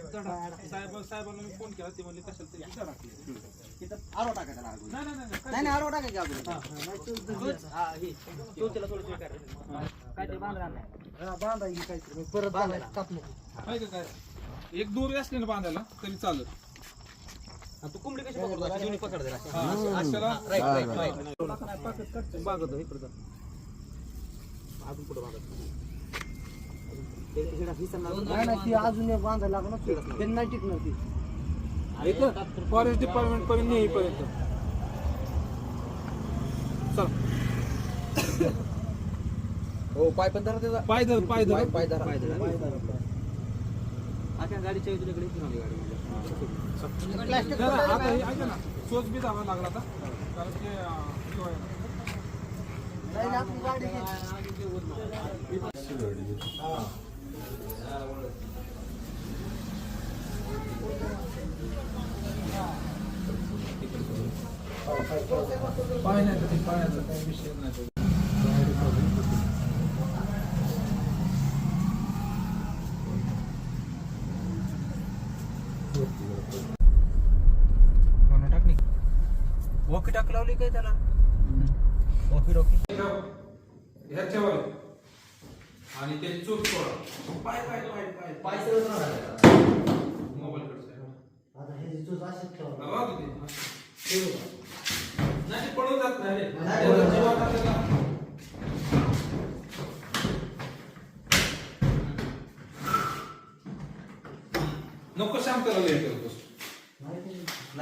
साहेबांना मी फोन केला ते म्हणले कशाला तरी विचार टाकले आरो टाकायचा नाही आरो टाकायचा बांधायची काहीतरी परत बांधायला कापलं काय एक दोरी असले ना बांधायला तरी चालत. तू कोंबडी कशी पकडतो दोन्ही पकडते बागत इकडं अजून पुढे बांधत नाही अजून एक बांधायला लागणार ते नाही टिकणार ती फॉरेस्ट डिपार्टमेंट पर्यंत येईपर्यंत चल. हो पाय पण धरा त्याचा पाय धर पाय धर पाय धरा आता गाडीच्या तुझ्याकडे फिरवली गाडी आता हे ऐका ना शोज बी धावा लागला आता कारण की पाण्याचा काही विषय नाही. वॉकी टाक लावली काय त्याला वॉकी टॉकी ह्याच्यावर आणि ते चोट सोडा पाय पाय पाय पाय पाय मोबाईल कडे आता हे जो जास्त ठेवा नाही पडून जात नाही रे नको शांत राहू